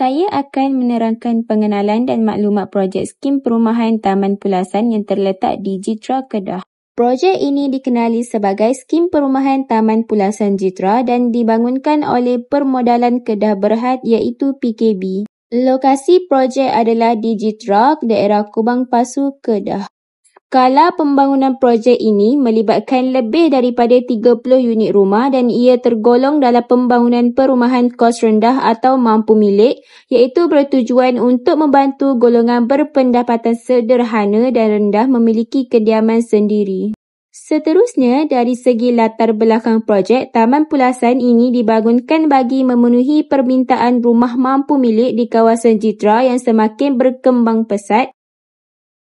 Saya akan menerangkan pengenalan dan maklumat projek skim perumahan Taman Pulasan yang terletak di Jitra, Kedah. Projek ini dikenali sebagai Skim Perumahan Taman Pulasan Jitra dan dibangunkan oleh Permodalan Kedah Berhad iaitu PKB. Lokasi projek adalah di Jitra, daerah Kubang Pasu, Kedah. Skala pembangunan projek ini melibatkan lebih daripada 30 unit rumah dan ia tergolong dalam pembangunan perumahan kos rendah atau mampu milik iaitu bertujuan untuk membantu golongan berpendapatan sederhana dan rendah memiliki kediaman sendiri. Seterusnya, dari segi latar belakang projek, Taman Pulasan ini dibangunkan bagi memenuhi permintaan rumah mampu milik di kawasan Jitra yang semakin berkembang pesat.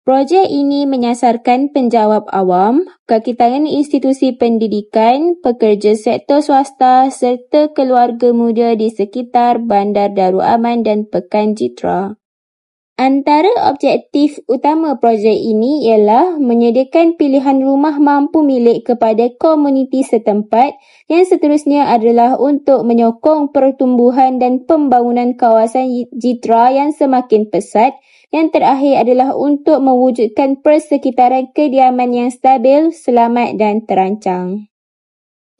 Projek ini menyasarkan penjawab awam, kaki tangan institusi pendidikan, pekerja sektor swasta serta keluarga muda di sekitar Bandar Darul Aman dan Pekan Jitra. Antara objektif utama projek ini ialah menyediakan pilihan rumah mampu milik kepada komuniti setempat yang seterusnya adalah untuk menyokong pertumbuhan dan pembangunan kawasan Jitra yang semakin pesat. Yang terakhir adalah untuk mewujudkan persekitaran kediaman yang stabil, selamat dan terancang.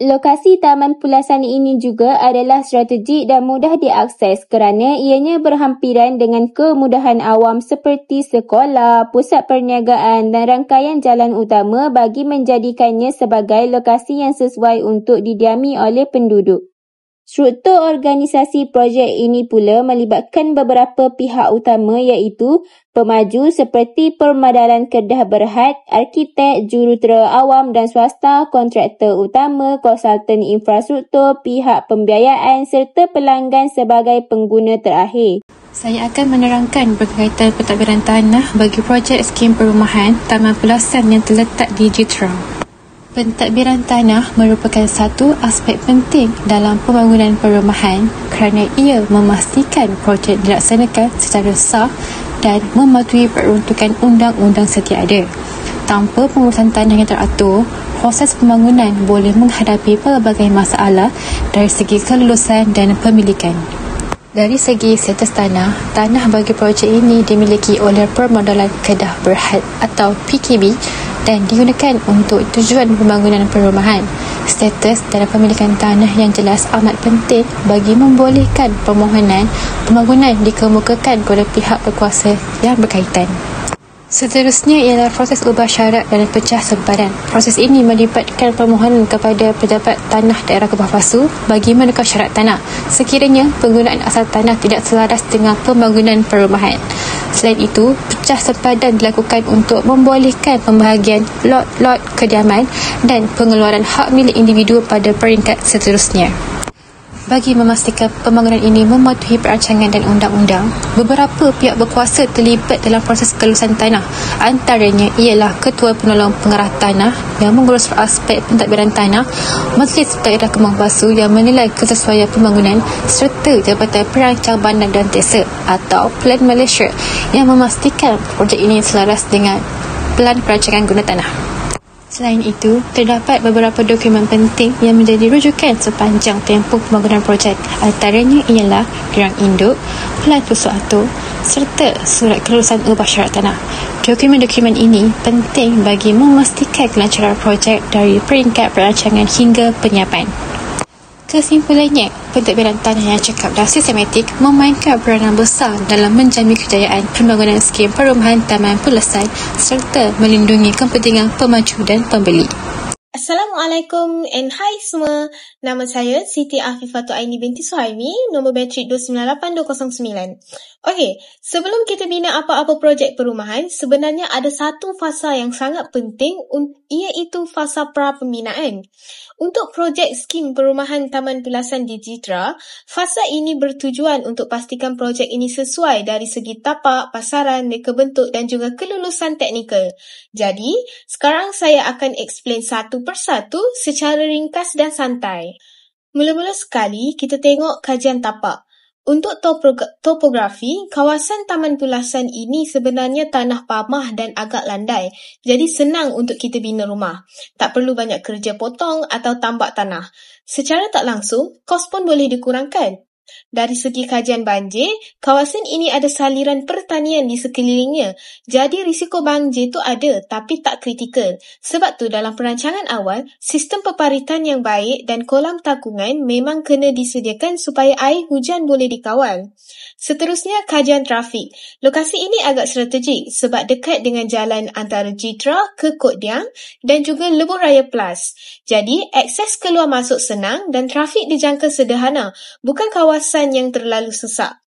Lokasi Taman Pulasan ini juga adalah strategik dan mudah diakses kerana ianya berhampiran dengan kemudahan awam seperti sekolah, pusat perniagaan dan rangkaian jalan utama bagi menjadikannya sebagai lokasi yang sesuai untuk didiami oleh penduduk. Struktur organisasi projek ini pula melibatkan beberapa pihak utama iaitu pemaju seperti Permodalan Kedah Berhad, arkitek, jurutera awam dan swasta, kontraktor utama, konsultan infrastruktur, pihak pembiayaan serta pelanggan sebagai pengguna terakhir. Saya akan menerangkan berkaitan pentadbiran tanah bagi projek skim perumahan Taman Pulasan yang terletak di Jitra. Pentadbiran tanah merupakan satu aspek penting dalam pembangunan perumahan kerana ia memastikan projek dilaksanakan secara sah dan mematuhi peruntukan undang-undang setiada. Tanpa pengurusan tanah yang teratur, proses pembangunan boleh menghadapi pelbagai masalah dari segi kelulusan dan pemilikan. Dari segi status tanah bagi projek ini dimiliki oleh Permodalan Kedah Berhad atau PKB dan digunakan untuk tujuan pembangunan perumahan. Status dan pemilikan tanah yang jelas amat penting bagi membolehkan permohonan pembangunan dikemukakan kepada pihak berkuasa yang berkaitan. Seterusnya ialah proses ubah syarat dan pecah sempadan. Proses ini melibatkan permohonan kepada pejabat tanah daerah Kubang Pasu bagi menukar syarat tanah sekiranya penggunaan asal tanah tidak selaras dengan pembangunan perumahan. Selain itu, pecah sempadan dilakukan untuk membolehkan pembahagian lot-lot kediaman dan pengeluaran hak milik individu pada peringkat seterusnya. Bagi memastikan pembangunan ini mematuhi perancangan dan undang-undang, beberapa pihak berkuasa terlibat dalam proses kelulusan tanah. Antaranya ialah Ketua Penolong Pengarah Tanah yang mengurus aspek pentadbiran tanah, Majlis Daerah Kubang Pasu yang menilai kesesuaian pembangunan serta Jabatan Perancang Bandar dan Desa atau Plan Malaysia yang memastikan projek ini selaras dengan Pelan Perancangan Guna Tanah. Selain itu, terdapat beberapa dokumen penting yang menjadi rujukan sepanjang tempoh pembangunan projek. Antaranya ialah Gerang Induk, Pelan Pusat Atur serta Surat Kelulusan Ubah Syarat Tanah. Dokumen-dokumen ini penting bagi memastikan kelancaran projek dari peringkat perancangan hingga penyiapan. Kesimpulannya, pentadbiran tanah yang cekap dan sistematik memainkan peranan besar dalam menjamin kejayaan pembangunan skim perumahan Taman Pulasan serta melindungi kepentingan pemaju dan pembeli. Assalamualaikum and hai semua. Nama saya Siti Afifatul Aini binti Suhaimi, nombor bateri 298209. Okey, sebelum kita bina apa-apa projek perumahan, sebenarnya ada satu fasa yang sangat penting iaitu fasa pra-pembinaan. Untuk projek skim perumahan Taman Pulasan di Jitra, fasa ini bertujuan untuk pastikan projek ini sesuai dari segi tapak, pasaran, reka bentuk dan juga kelulusan teknikal. Jadi, sekarang saya akan explain satu persatu secara ringkas dan santai. Mula-mula sekali, kita tengok kajian tapak. Untuk topografi, kawasan Taman Pulasan ini sebenarnya tanah pamah dan agak landai, jadi senang untuk kita bina rumah. Tak perlu banyak kerja potong atau tambak tanah. Secara tak langsung, kos pun boleh dikurangkan. Dari segi kajian banjir, kawasan ini ada saliran pertanian di sekelilingnya. Jadi risiko banjir tu ada tapi tak kritikal. Sebab tu dalam perancangan awal, sistem peparitan yang baik dan kolam takungan memang kena disediakan supaya air hujan boleh dikawal. Seterusnya, kajian trafik. Lokasi ini agak strategik sebab dekat dengan jalan antara Jitra ke Kot Diang dan juga Lebuh Raya Plus. Jadi, akses keluar masuk senang dan trafik dijangka sederhana, bukan kawasan yang terlalu sesak.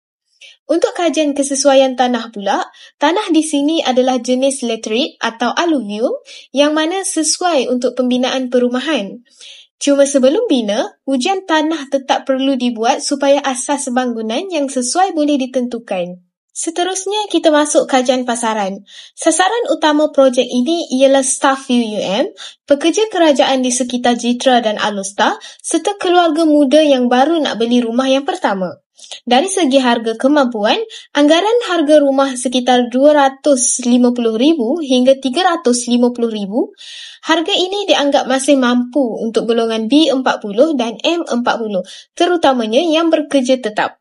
Untuk kajian kesesuaian tanah pula, tanah di sini adalah jenis laterite atau alluvium yang mana sesuai untuk pembinaan perumahan. Cuma sebelum bina, ujian tanah tetap perlu dibuat supaya asas bangunan yang sesuai boleh ditentukan. Seterusnya, kita masuk kajian pasaran. Sasaran utama projek ini ialah staf UUM, pekerja kerajaan di sekitar Jitra dan Alustar, serta keluarga muda yang baru nak beli rumah yang pertama. Dari segi harga kemampuan, anggaran harga rumah sekitar RM250,000 hingga RM350,000. Harga ini dianggap masih mampu untuk golongan B40 dan M40, terutamanya yang bekerja tetap.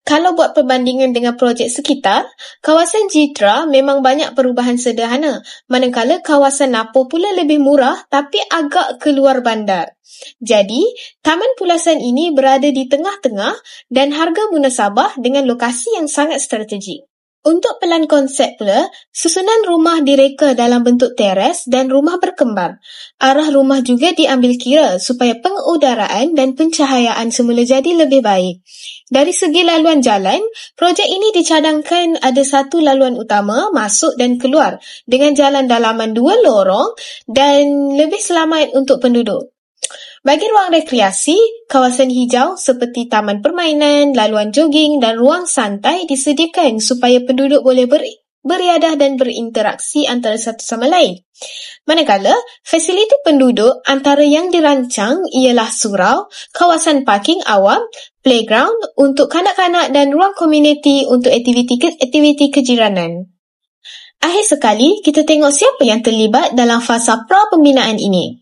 Kalau buat perbandingan dengan projek sekitar, kawasan Jitra memang banyak perubahan sederhana, manakala kawasan Napo pula lebih murah tapi agak keluar bandar. Jadi, Taman Pulasan ini berada di tengah-tengah dan harga munasabah dengan lokasi yang sangat strategik. Untuk pelan konsep pula, susunan rumah direka dalam bentuk teres dan rumah berkembar. Arah rumah juga diambil kira supaya pengudaraan dan pencahayaan semula jadi lebih baik. Dari segi laluan jalan, projek ini dicadangkan ada satu laluan utama masuk dan keluar dengan jalan dalaman 2 lorong dan lebih selamat untuk penduduk. Bagi ruang rekreasi, kawasan hijau seperti taman permainan, laluan jogging dan ruang santai disediakan supaya penduduk boleh beriadah dan berinteraksi antara satu sama lain. Manakala, fasiliti penduduk antara yang dirancang ialah surau, kawasan parking awam, playground untuk kanak-kanak dan ruang komuniti untuk aktiviti kejiranan. Akhir sekali, kita tengok siapa yang terlibat dalam fasa pra-pembinaan ini.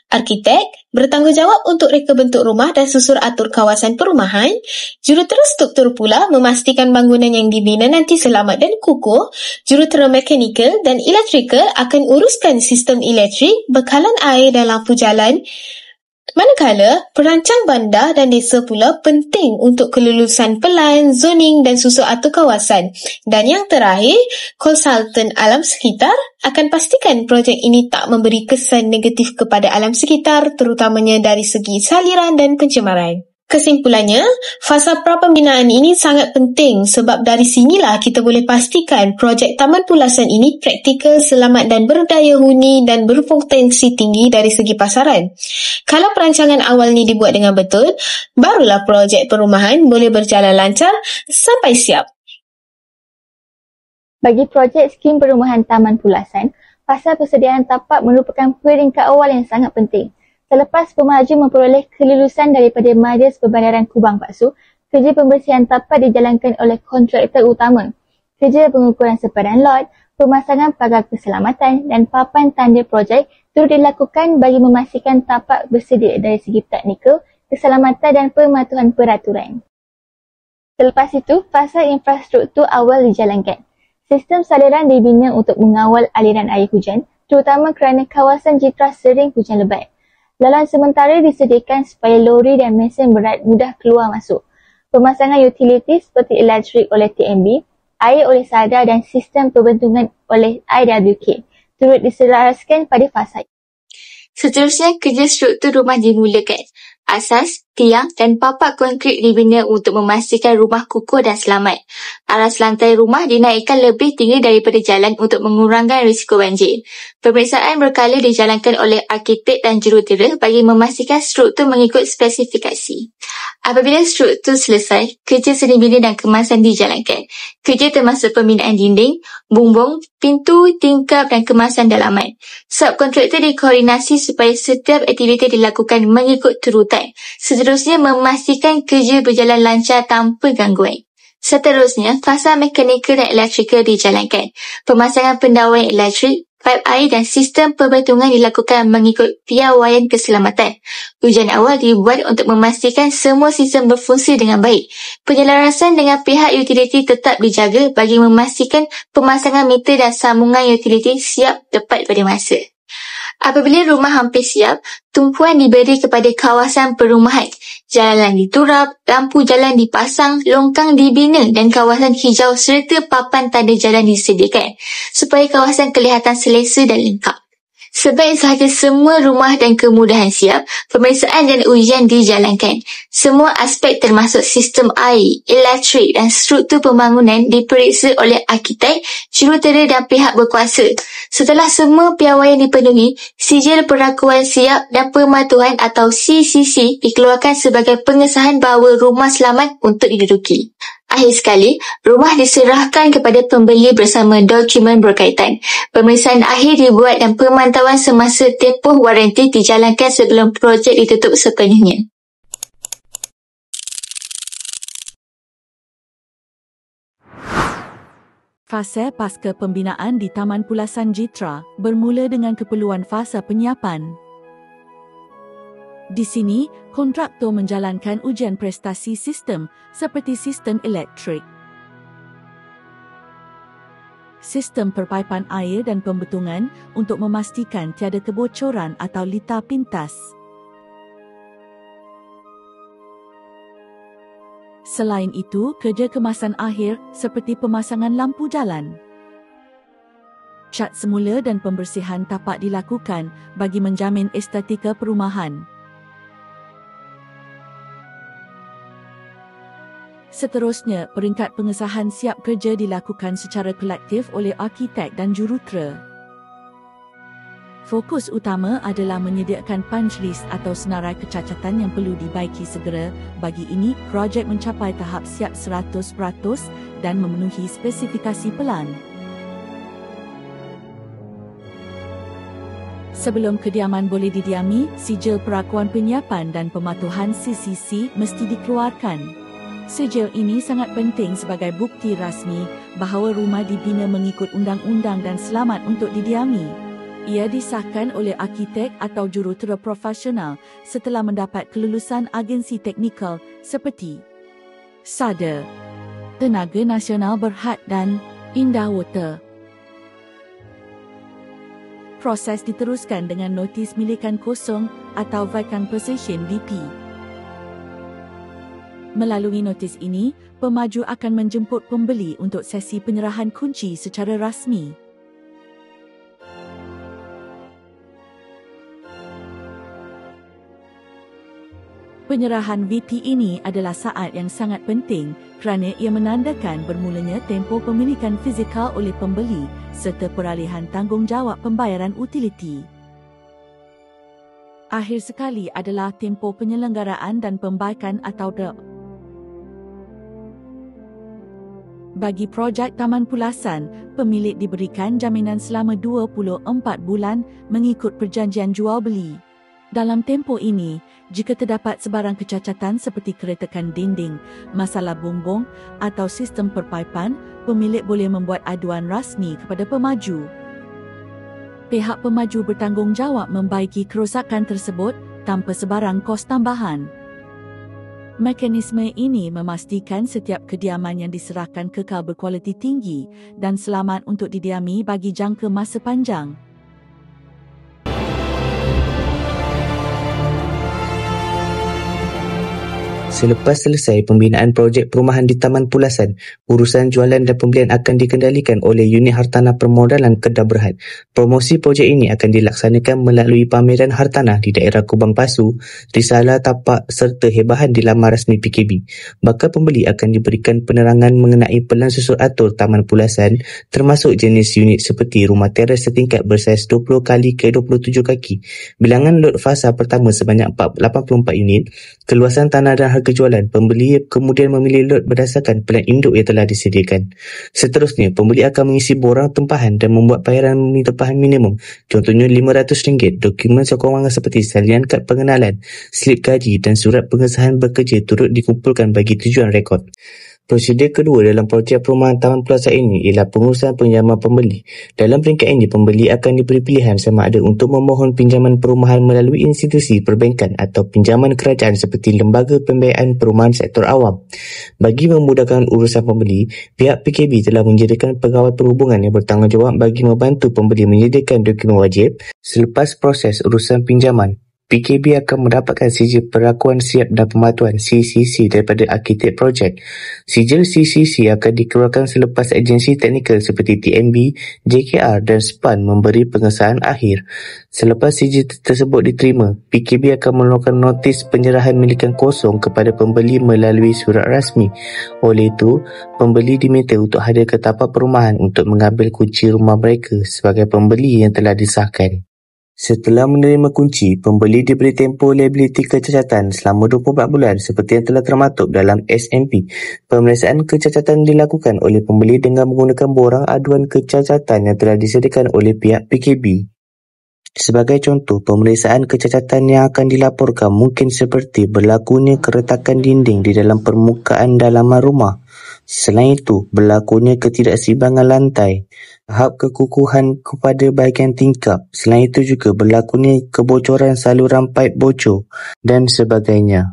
Arkitek bertanggungjawab untuk reka bentuk rumah dan susur atur kawasan perumahan. Jurutera struktur pula memastikan bangunan yang dibina nanti selamat dan kukuh. Jurutera mekanikal dan elektrikal akan uruskan sistem elektrik, bekalan air dan lampu jalan. Manakala, perancang bandar dan desa pula penting untuk kelulusan pelan, zoning dan susur atur kawasan. Dan yang terakhir, konsultan alam sekitar akan pastikan projek ini tak memberi kesan negatif kepada alam sekitar, terutamanya dari segi saliran dan pencemaran. Kesimpulannya, fasa pra-pembinaan ini sangat penting sebab dari sinilah kita boleh pastikan projek Taman Pulasan ini praktikal, selamat dan berdaya huni dan berpotensi tinggi dari segi pasaran. Kalau perancangan awal ni dibuat dengan betul, barulah projek perumahan boleh berjalan lancar sampai siap. Bagi projek skim perumahan Taman Pulasan, fasa persediaan tapak merupakan peringkat awal yang sangat penting. Selepas pemeraju memperoleh kelulusan daripada Majlis Perbandaran Kubang Paksu, kerja pembersihan tapak dijalankan oleh kontraktor utama. Kerja pengukuran sepadan lot, pemasangan pagar keselamatan dan papan tanda projek turut dilakukan bagi memastikan tapak bersedia dari segi teknikal, keselamatan dan pematuhan peraturan. Selepas itu, fasa infrastruktur awal dijalankan. Sistem saliran dibina untuk mengawal aliran air hujan, terutama kerana kawasan Jitra sering hujan lebat. Laluan sementara disediakan supaya lori dan mesin berat mudah keluar masuk. Pemasangan utiliti seperti elektrik oleh TMB, air oleh SADA dan sistem pembentungan oleh IWK turut diselaraskan pada fasa. Seterusnya, kerja struktur rumah dimulakan. Asas, tiang dan papak konkrit dibina untuk memastikan rumah kukuh dan selamat. Aras lantai rumah dinaikkan lebih tinggi daripada jalan untuk mengurangkan risiko banjir. Pemeriksaan berkala dijalankan oleh arkitek dan jurutera bagi memastikan struktur mengikut spesifikasi. Apabila struktur selesai, kerja seni bina dan kemasan dijalankan. Kerja termasuk pembinaan dinding, bumbung, pintu, tingkap dan kemasan dalaman. Subkontraktor dikoordinasi supaya setiap aktiviti dilakukan mengikut turutan. Seterusnya, memastikan kerja berjalan lancar tanpa gangguan. Seterusnya, fasa mekanikal dan elektrikal dijalankan. Pemasangan pendawai elektrik, Paip air dan sistem pembetungan dilakukan mengikut piawaian keselamatan. Ujian awal dibuat untuk memastikan semua sistem berfungsi dengan baik. Penyelarasan dengan pihak utiliti tetap dijaga bagi memastikan pemasangan meter dan sambungan utiliti siap tepat pada masa. Apabila rumah hampir siap, tumpuan diberi kepada kawasan perumahan. Jalan diturap, lampu jalan dipasang, longkang dibina dan kawasan hijau serta papan tanda jalan disediakan supaya kawasan kelihatan selesa dan lengkap. Sebaik sahaja semua rumah dan kemudahan siap, pemeriksaan dan ujian dijalankan. Semua aspek termasuk sistem air, elektrik dan struktur pembangunan diperiksa oleh arkitek, jurutera dan pihak berkuasa. Setelah semua piawaian dipenuhi, sijil perakuan siap dan pematuhan atau CCC dikeluarkan sebagai pengesahan bahawa rumah selamat untuk diduduki. Akhir sekali, rumah diserahkan kepada pembeli bersama dokumen berkaitan. Pemeriksaan akhir dibuat dan pemantauan semasa tempoh waranti dijalankan sebelum projek ditutup sepenuhnya. Fasa pasca pembinaan di Taman Pulasan Jitra bermula dengan keperluan fasa penyiapan. Di sini, kontraktor menjalankan ujian prestasi sistem seperti sistem elektrik, sistem perpaipan air dan pembetungan untuk memastikan tiada kebocoran atau litar pintas. Selain itu, kerja kemasan akhir seperti pemasangan lampu jalan, cat semula dan pembersihan tapak dilakukan bagi menjamin estetika perumahan. Seterusnya, peringkat pengesahan siap kerja dilakukan secara kolektif oleh arkitek dan jurutera. Fokus utama adalah menyediakan punch list atau senarai kecacatan yang perlu dibaiki segera. Bagi ini, projek mencapai tahap siap 100% dan memenuhi spesifikasi pelan. Sebelum kediaman boleh didiami, sijil perakuan penyiapan dan pematuhan CCC mesti dikeluarkan. Sijil ini sangat penting sebagai bukti rasmi bahawa rumah dibina mengikut undang-undang dan selamat untuk didiami. Ia disahkan oleh arkitek atau jurutera profesional setelah mendapat kelulusan agensi teknikal seperti SADA, Tenaga Nasional Berhad dan Indah Water. Proses diteruskan dengan notis milikan kosong atau vacant possession VP. Melalui notis ini, pemaju akan menjemput pembeli untuk sesi penyerahan kunci secara rasmi. Penyerahan VP ini adalah saat yang sangat penting kerana ia menandakan bermulanya tempoh pemilikan fizikal oleh pembeli serta peralihan tanggungjawab pembayaran utiliti. Akhir sekali adalah tempoh penyelenggaraan dan pembaikan atau Bagi projek Taman Pulasan, pemilik diberikan jaminan selama 24 bulan mengikut perjanjian jual beli. Dalam tempoh ini, jika terdapat sebarang kecacatan seperti keretakan dinding, masalah bumbung atau sistem perpaipan, pemilik boleh membuat aduan rasmi kepada pemaju. Pihak pemaju bertanggungjawab membaiki kerosakan tersebut tanpa sebarang kos tambahan. Mekanisme ini memastikan setiap kediaman yang diserahkan kekal berkualiti tinggi dan selamat untuk didiami bagi jangka masa panjang. Selepas selesai pembinaan projek perumahan di Taman Pulasan, urusan jualan dan pembelian akan dikendalikan oleh Unit Hartanah Permodalan Kedah Berhad. Promosi projek ini akan dilaksanakan melalui pameran hartanah di daerah Kubang Pasu, Risalah Tapak serta hebahan di laman rasmi PKB. Bakal pembeli akan diberikan penerangan mengenai pelan susun atur Taman Pulasan termasuk jenis unit seperti rumah teres setingkat bersaiz 20 x 27 kaki, bilangan lot fasa pertama sebanyak 84 unit, keluasan tanah dan harga jualan. Pembeli kemudian memilih lot berdasarkan pelan induk yang telah disediakan. Seterusnya, pembeli akan mengisi borang tempahan dan membuat bayaran tempahan minimum. Contohnya RM500. Dokumen sokongan seperti salinan kad pengenalan, slip gaji dan surat pengesahan bekerja turut dikumpulkan bagi tujuan rekod. Prosedur kedua dalam projek perumahan Taman Pulasan ini ialah pengurusan pinjaman pembeli. Dalam peringkat ini, pembeli akan diberi pilihan sama ada untuk memohon pinjaman perumahan melalui institusi perbankan atau pinjaman kerajaan seperti lembaga pembiayaan perumahan sektor awam. Bagi memudahkan urusan pembeli, pihak PKB telah menyediakan pegawai perhubungan yang bertanggungjawab bagi membantu pembeli menyediakan dokumen wajib. Selepas proses urusan pinjaman, PKB akan mendapatkan sijil perakuan siap dan pematuhan CCC daripada arkitek projek. Sijil CCC akan dikeluarkan selepas agensi teknikal seperti TMB, JKR dan SPAN memberi pengesahan akhir. Selepas sijil tersebut diterima, PKB akan mengeluarkan notis penyerahan milikan kosong kepada pembeli melalui surat rasmi. Oleh itu, pembeli diminta untuk hadir ke tapak perumahan untuk mengambil kunci rumah mereka sebagai pembeli yang telah disahkan. Setelah menerima kunci, pembeli diberi tempoh liability kecacatan selama 24 bulan seperti yang telah termaktub dalam SMP. Pemeriksaan kecacatan dilakukan oleh pembeli dengan menggunakan borang aduan kecacatan yang telah disediakan oleh pihak PKB. Sebagai contoh, pemeriksaan kecacatan yang akan dilaporkan mungkin seperti berlakunya keretakan dinding di dalam permukaan dalaman rumah. Selain itu, berlakunya ketidakseimbangan lantai, tahap kekukuhan kepada bahagian tingkap. Selain itu juga berlakunya kebocoran saluran paip bocor dan sebagainya.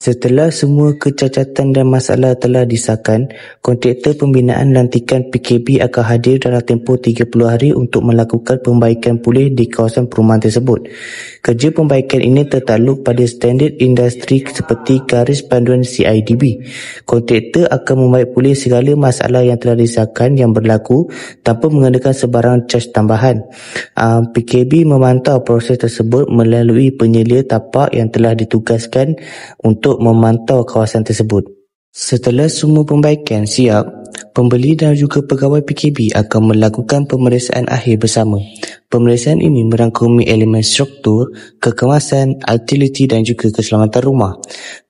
Setelah semua kecacatan dan masalah telah disahkan, kontraktor pembinaan lantikan PKB akan hadir dalam tempoh 30 hari untuk melakukan pembaikan pulih di kawasan perumahan tersebut. Kerja pembaikan ini tertakluk pada standard industri seperti garis panduan CIDB. Kontraktor akan membaik pulih segala masalah yang telah disahkan yang berlaku tanpa mengenakan sebarang caj tambahan. PKB memantau proses tersebut melalui penyelia tapak yang telah ditugaskan untuk memantau kawasan tersebut. Setelah semua pembaikan siap, pembeli dan juga pegawai PKB akan melakukan pemeriksaan akhir bersama. Pemeriksaan ini merangkumi elemen struktur, kekemasan, utility dan juga keselamatan rumah.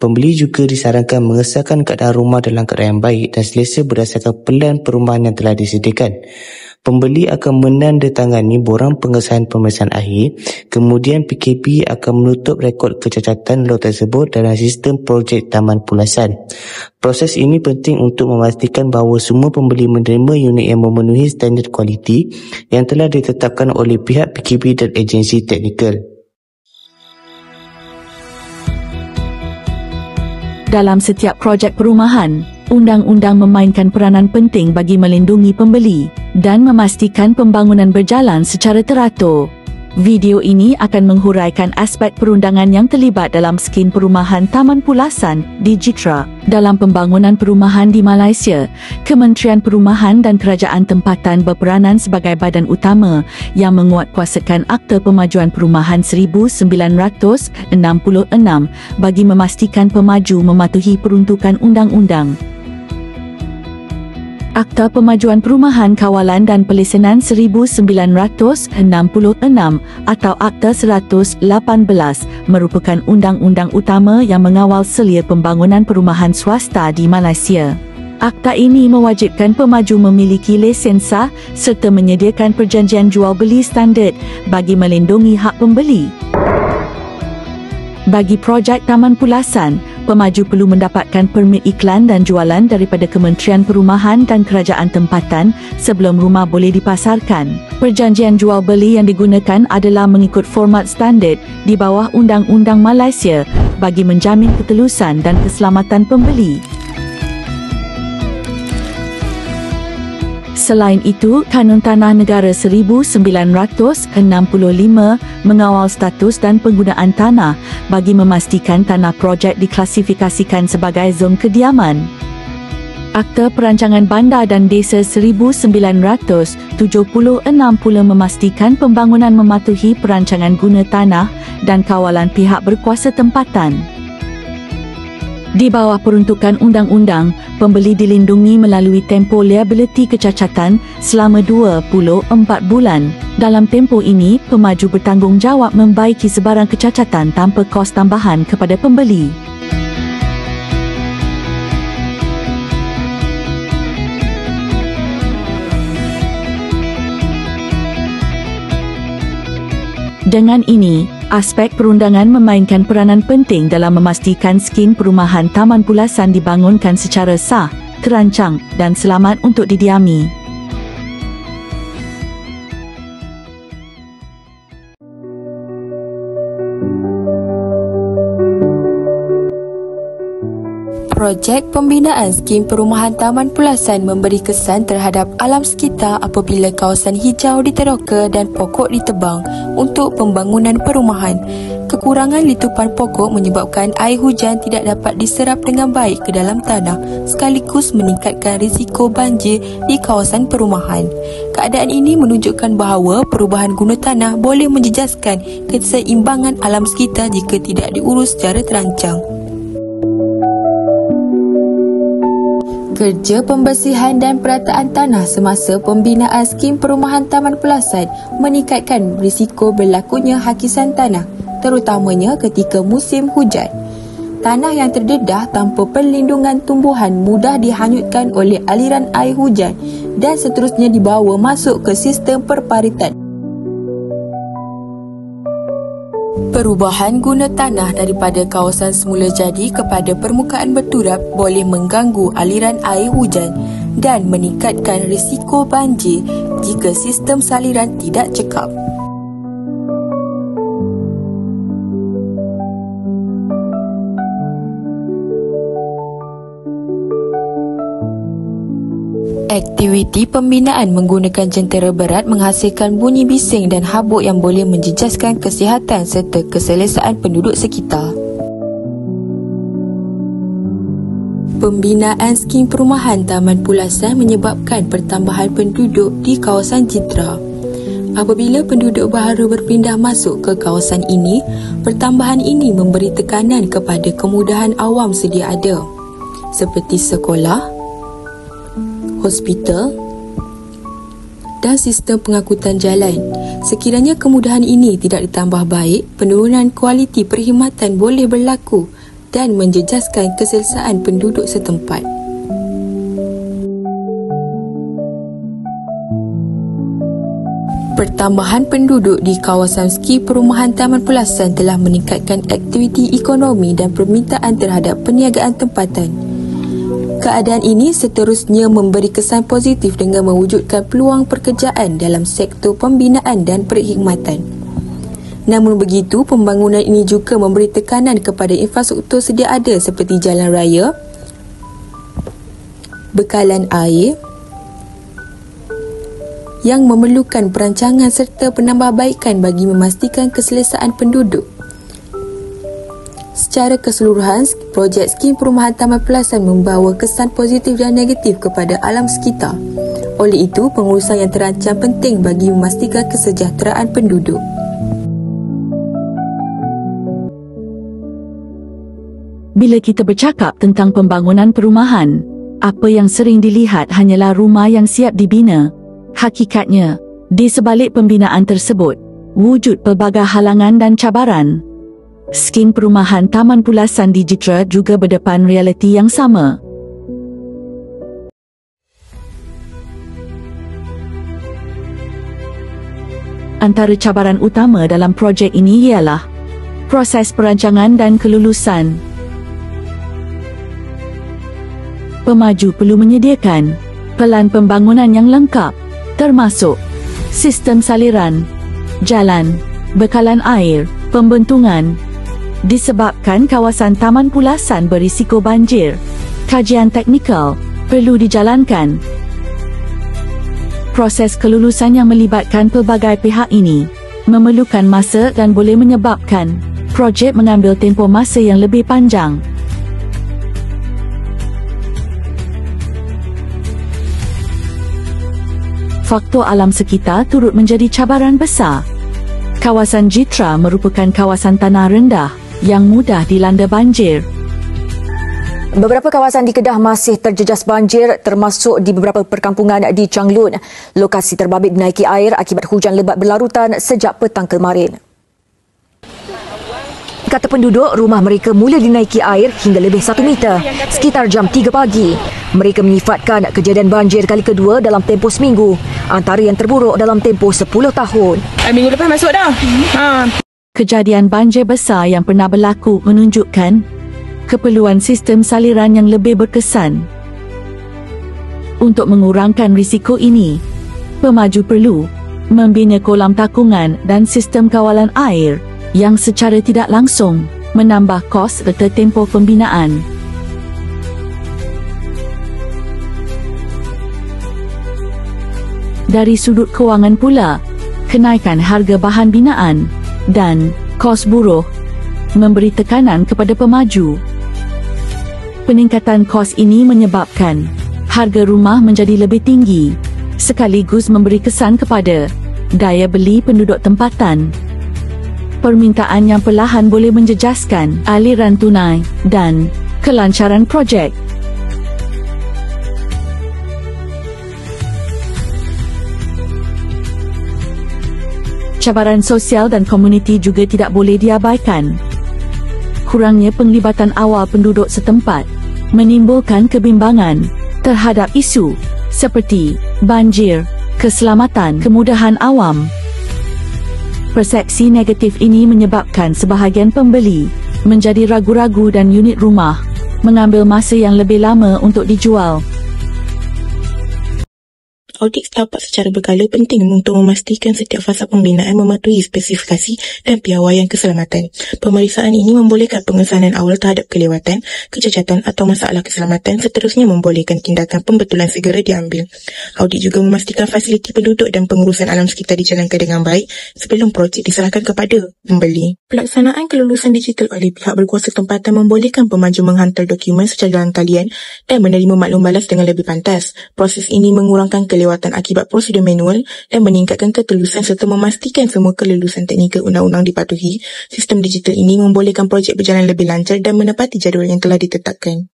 Pembeli juga disarankan mengesahkan keadaan rumah dalam keadaan yang baik dan selesa berdasarkan pelan perumahan yang telah disediakan. Pembeli akan menandatangani borang pengesahan pemeriksaan akhir, kemudian PKB akan menutup rekod kecacatan lot tersebut dalam sistem projek Taman Pulasan. Proses ini penting untuk memastikan bahawa semua pembeli menerima unit yang memenuhi standard kualiti yang telah ditetapkan oleh pihak PKB dan agensi teknikal. Dalam setiap projek perumahan, undang-undang memainkan peranan penting bagi melindungi pembeli dan memastikan pembangunan berjalan secara teratur. Video ini akan menghuraikan aspek perundangan yang terlibat dalam skim perumahan Taman Pulasan di Jitra. Dalam pembangunan perumahan di Malaysia, Kementerian Perumahan dan Kerajaan Tempatan berperanan sebagai badan utama yang menguatkuasakan Akta Pemajuan Perumahan 1966 bagi memastikan pemaju mematuhi peruntukan undang-undang. Akta Pemajuan Perumahan Kawalan dan Pelesenan 1966 atau Akta 118 merupakan undang-undang utama yang mengawal selia pembangunan perumahan swasta di Malaysia. Akta ini mewajibkan pemaju memiliki lesen sah serta menyediakan perjanjian jual beli standard bagi melindungi hak pembeli. Bagi projek Taman Pulasan, pemaju perlu mendapatkan permit iklan dan jualan daripada Kementerian Perumahan dan Kerajaan Tempatan sebelum rumah boleh dipasarkan. Perjanjian jual beli yang digunakan adalah mengikut format standard di bawah Undang-Undang Malaysia bagi menjamin ketelusan dan keselamatan pembeli. Selain itu, Kanun Tanah Negara 1965 mengawal status dan penggunaan tanah bagi memastikan tanah projek diklasifikasikan sebagai zon kediaman. Akta Perancangan Bandar dan Desa 1976 pula memastikan pembangunan mematuhi perancangan guna tanah dan kawalan pihak berkuasa tempatan. Di bawah peruntukan undang-undang, pembeli dilindungi melalui tempoh liability kecacatan selama 24 bulan. Dalam tempoh ini, pemaju bertanggungjawab membaiki sebarang kecacatan tanpa kos tambahan kepada pembeli. Dengan ini, aspek perundangan memainkan peranan penting dalam memastikan skim perumahan Taman Pulasan dibangunkan secara sah terancang dan selamat untuk didiami. Projek pembinaan skim perumahan Taman Pulasan memberi kesan terhadap alam sekitar apabila kawasan hijau diteroka dan pokok ditebang untuk pembangunan perumahan. Kekurangan litupan pokok menyebabkan air hujan tidak dapat diserap dengan baik ke dalam tanah sekaligus meningkatkan risiko banjir di kawasan perumahan. Keadaan ini menunjukkan bahawa perubahan guna tanah boleh menjejaskan keseimbangan alam sekitar jika tidak diurus secara terancang. Kerja pembersihan dan perataan tanah semasa pembinaan skim perumahan Taman Pulasan meningkatkan risiko berlakunya hakisan tanah, terutamanya ketika musim hujan. Tanah yang terdedah tanpa perlindungan tumbuhan mudah dihanyutkan oleh aliran air hujan dan seterusnya dibawa masuk ke sistem perparitan. Perubahan guna tanah daripada kawasan semula jadi kepada permukaan berturap boleh mengganggu aliran air hujan dan meningkatkan risiko banjir jika sistem saliran tidak cekap. Aktiviti pembinaan menggunakan jentera berat menghasilkan bunyi bising dan habuk yang boleh menjejaskan kesihatan serta keselesaan penduduk sekitar. Pembinaan skim perumahan Taman Pulasan menyebabkan pertambahan penduduk di kawasan Jitra. Apabila penduduk baharu berpindah masuk ke kawasan ini, pertambahan ini memberi tekanan kepada kemudahan awam sedia ada, seperti sekolah, hospital dan sistem pengangkutan jalan. Sekiranya kemudahan ini tidak ditambah baik, penurunan kualiti perkhidmatan boleh berlaku dan menjejaskan keselesaan penduduk setempat. Pertambahan penduduk di kawasan skim perumahan Taman Pulasan telah meningkatkan aktiviti ekonomi dan permintaan terhadap perniagaan tempatan. Keadaan ini seterusnya memberi kesan positif dengan mewujudkan peluang pekerjaan dalam sektor pembinaan dan perkhidmatan. Namun begitu, pembangunan ini juga memberi tekanan kepada infrastruktur sedia ada seperti jalan raya, bekalan air yang memerlukan perancangan serta penambahbaikan bagi memastikan keselesaan penduduk. Secara keseluruhan, projek skim perumahan Taman Pulasan membawa kesan positif dan negatif kepada alam sekitar. Oleh itu, pengurusan yang terancang penting bagi memastikan kesejahteraan penduduk. Bila kita bercakap tentang pembangunan perumahan, apa yang sering dilihat hanyalah rumah yang siap dibina. Hakikatnya, di sebalik pembinaan tersebut, wujud pelbagai halangan dan cabaran. Skim perumahan Taman Pulasan di Jitra juga berdepan realiti yang sama. Antara cabaran utama dalam projek ini ialah proses perancangan dan kelulusan. Pemaju perlu menyediakan pelan pembangunan yang lengkap, termasuk sistem saliran, jalan, bekalan air, pembentungan. Disebabkan kawasan Taman Pulasan berisiko banjir, kajian teknikal perlu dijalankan. Proses kelulusan yang melibatkan pelbagai pihak ini memerlukan masa dan boleh menyebabkan projek mengambil tempoh masa yang lebih panjang. Faktor alam sekitar turut menjadi cabaran besar. Kawasan Jitra merupakan kawasan tanah rendah yang mudah dilanda banjir. Beberapa kawasan di Kedah masih terjejas banjir, termasuk di beberapa perkampungan di Changlun. Lokasi terbabit dinaiki air akibat hujan lebat berlarutan sejak petang kemarin. Kata penduduk, rumah mereka mula dinaiki air hingga lebih 1 meter sekitar jam 3 pagi. Mereka menyifatkan kejadian banjir kali kedua dalam tempoh seminggu, antara yang terburuk dalam tempoh 10 tahun. Minggu lepas masuk dah. Kejadian banjir besar yang pernah berlaku menunjukkan keperluan sistem saliran yang lebih berkesan. Untuk mengurangkan risiko ini, pemaju perlu membina kolam takungan dan sistem kawalan air yang secara tidak langsung menambah kos serta tempoh pembinaan. Dari sudut kewangan pula, kenaikan harga bahan binaan dan kos buruh memberi tekanan kepada pemaju. Peningkatan kos ini menyebabkan harga rumah menjadi lebih tinggi, sekaligus memberi kesan kepada daya beli penduduk tempatan. Permintaan yang perlahan boleh menjejaskan aliran tunai dan kelancaran projek. Cabaran sosial dan komuniti juga tidak boleh diabaikan. Kurangnya penglibatan awal penduduk setempat menimbulkan kebimbangan terhadap isu seperti banjir, keselamatan, kemudahan awam. Persepsi negatif ini menyebabkan sebahagian pembeli menjadi ragu-ragu dan unit rumah mengambil masa yang lebih lama untuk dijual. Audit tapak secara berkala penting untuk memastikan setiap fasa pembinaan mematuhi spesifikasi dan piawaian keselamatan. Pemeriksaan ini membolehkan pengesanan awal terhadap kelewatan, kecacatan atau masalah keselamatan, seterusnya membolehkan tindakan pembetulan segera diambil. Audit juga memastikan fasiliti penduduk dan pengurusan alam sekitar dijalankan dengan baik sebelum projek diserahkan kepada pembeli. Pelaksanaan kelulusan digital oleh pihak berkuasa tempatan membolehkan pemaju menghantar dokumen secara dalam talian dan menerima maklum balas dengan lebih pantas. Proses ini mengurangkan kelewatan akibat prosedur manual dan meningkatkan ketelusan serta memastikan semua kelulusan teknikal undang-undang dipatuhi. Sistem digital ini membolehkan projek berjalan lebih lancar dan menepati jadual yang telah ditetapkan.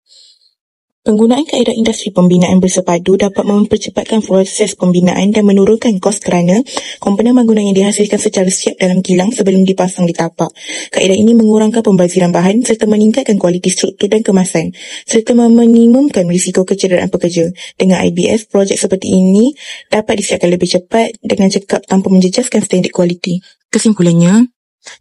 Penggunaan kaedah industri pembinaan bersepadu dapat mempercepatkan proses pembinaan dan menurunkan kos kerana komponen bangunan yang dihasilkan secara siap dalam kilang sebelum dipasang di tapak. Kaedah ini mengurangkan pembaziran bahan serta meningkatkan kualiti struktur dan kemasan serta meminimumkan risiko kecederaan pekerja. Dengan IBS, projek seperti ini dapat disiapkan lebih cepat dengan cekap tanpa menjejaskan standard kualiti. Kesimpulannya,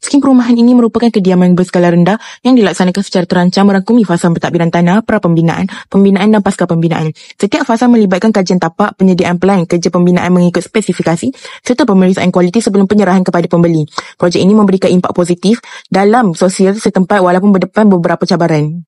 skim perumahan ini merupakan kediaman berskala rendah yang dilaksanakan secara terancang merangkumi fasa pentadbiran tanah, pra-pembinaan, pembinaan dan pasca pembinaan. Setiap fasa melibatkan kajian tapak, penyediaan pelan, kerja pembinaan mengikut spesifikasi serta pemeriksaan kualiti sebelum penyerahan kepada pembeli. Projek ini memberikan impak positif dalam sosial setempat walaupun berdepan beberapa cabaran.